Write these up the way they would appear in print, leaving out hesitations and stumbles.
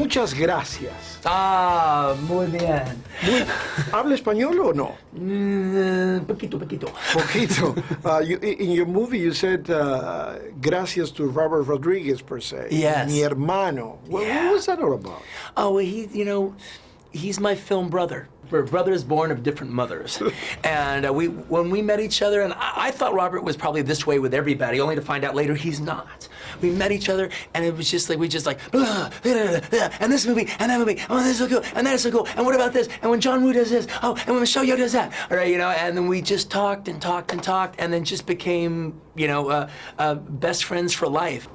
Muchas gracias. Ah, muy bien. ¿Habla español o no? Poquito. Poquito. In your movie, you said gracias to Robert Rodriguez, per se. Yes. Mi hermano. What was that all about? Oh, well, he's my film brother. We're brothers born of different mothers. And when we met each other, and I thought Robert was probably this way with everybody, only to find out later he's not. We met each other, and it was just like, blah, blah, blah, and this movie, and that movie, oh, this is so cool, and that is so cool, and what about this, and when John Woo does this, oh, and when Michelle Yeoh does that, all right, and then we just talked, and then just became, best friends for life.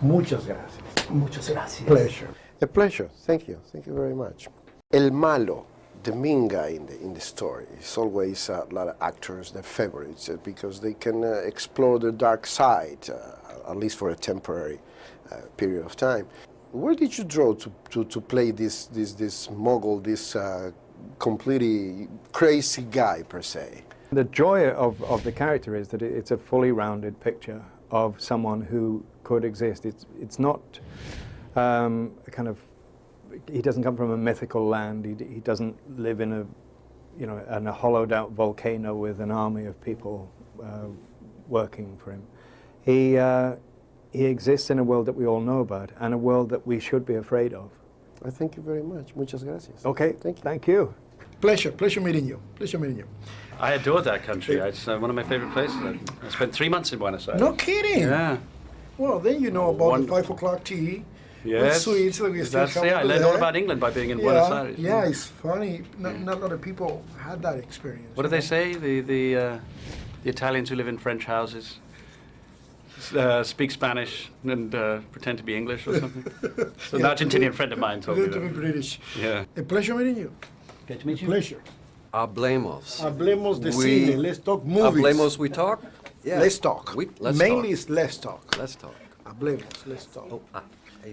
Muchas gracias. Muchas gracias. Pleasure. A pleasure. Thank you. Thank you very much. El malo, the mean guy in the story, is always a lot of actors, their favorites, because they can explore the dark side, at least for a temporary period of time. Where did you draw to play this mogul, this completely crazy guy, per se? The joy of the character is that it's a fully rounded picture of someone who could exist. It's not he doesn't come from a mythical land. He doesn't live in a hollowed out volcano with an army of people working for him. He exists in a world that we all know about, and a world that we should be afraid of. I thank you very much. Muchas gracias. Okay, thank you. Pleasure meeting you. I adored that country. It's one of my favorite places. I spent 3 months in Buenos Aires. No kidding. Yeah. Well, then you know about the 5 o'clock tea. Yes. Sweets, I learned all about England by being in Buenos Aires. Yeah, it's funny. Not a lot of people had that experience. What do they say? The Italians who live in French houses speak Spanish and pretend to be English or something. So an Argentinian friend of mine told me that. To be British. Yeah. A pleasure meeting you. Good to meet you. Pleasure. Hablemos. Hablemos de Cine. Let's talk movies. Hablemos, we talk? Yeah. Let's talk. Let's Mainly talk. it's let's talk. Let's talk. Hablemos, let's talk. Oh,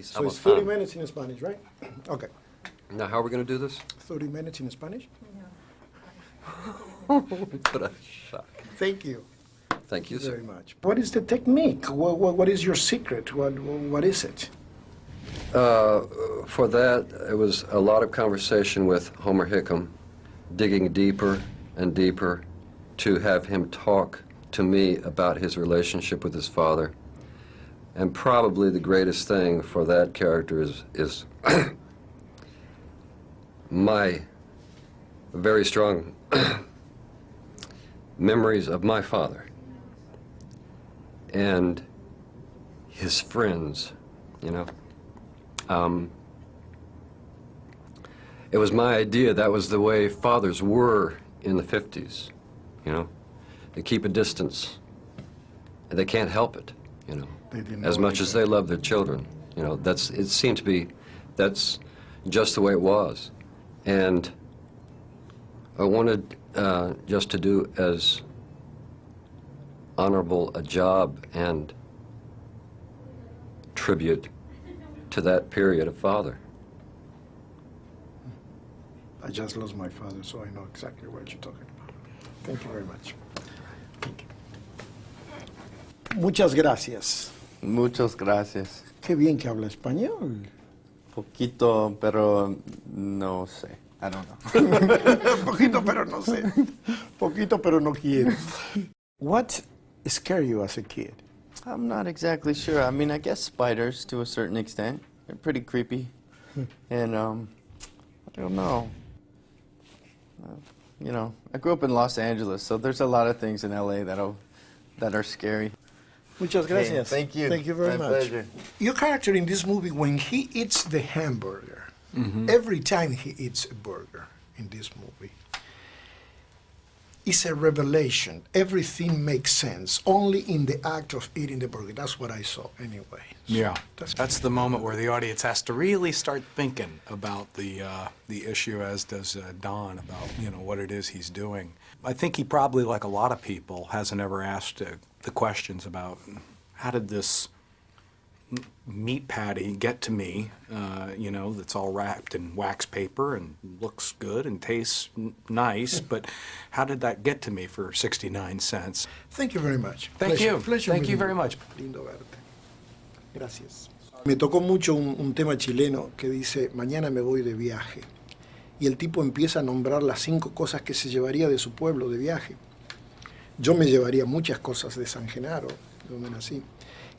So it's 30 minutes in Spanish, right? Okay. Now, how are we going to do this? 30 minutes in Spanish? What a shock. Thank you. Thank you, sir. Very much. What is the technique? What is your secret? What is it? For that, it was a lot of conversation with Homer Hickam, digging deeper and deeper to have him talk to me about his relationship with his father. And probably the greatest thing for that character is my very strong memories of my father and his friends, It was my idea that was the way fathers were in the 50s, They keep a distance, and they can't help it, as much as they love their children. It seemed to be, that's just the way it was. And I wanted just to do as honorable a job and tribute to that period of father. I just lost my father, so I know exactly what you're talking about. Thank you very much. Thank you. Muchas gracias. Muchas gracias. Qué bien que habla español. Poquito, pero no sé. I don't know. Poquito, pero no sé. Poquito, pero no quiero. What scared you as a kid? I'm not exactly sure. I mean, I guess spiders to a certain extent. They're pretty creepy. And, I don't know. I grew up in Los Angeles, so there's a lot of things in LA that are scary. Muchas gracias. Hey, thank you. Thank you very My much. pleasure. Your character in this movie, when he eats the hamburger, every time he eats a burger in this movie, it's a revelation. Everything makes sense only in the act of eating the burger. That's what I saw anyway. So Yeah, that's the moment where the audience has to really start thinking about the issue, as does Don, about what it is he's doing. I think he probably, like a lot of people, hasn't ever asked the questions about how did this meat patty get to me, that's all wrapped in wax paper and looks good and tastes nice, but how did that get to me for 69 cents? Thank you very much. Thank you. Pleasure Thank you meeting very much. Lindo verte. Gracias. Me tocó mucho un tema chileno que dice, mañana me voy de viaje. Y el tipo empieza a nombrar las 5 cosas que se llevaría de su pueblo de viaje. Yo me llevaría muchas cosas de San Genaro, donde nací.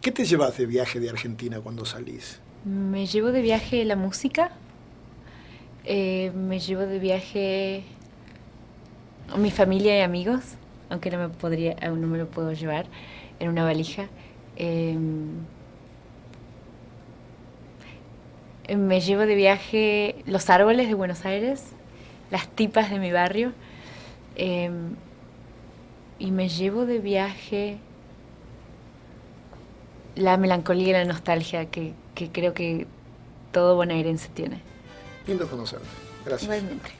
¿Qué te llevas de viaje de Argentina cuando salís? Me llevo de viaje la música. Me llevo de viaje a mi familia y amigos, aunque aún no me lo puedo llevar en una valija. Me llevo de viaje los árboles de Buenos Aires, las tipas de mi barrio, y me llevo de viaje la melancolía y la nostalgia que creo que todo bonaerense tiene. Lindo conocerte. Gracias. Igualmente.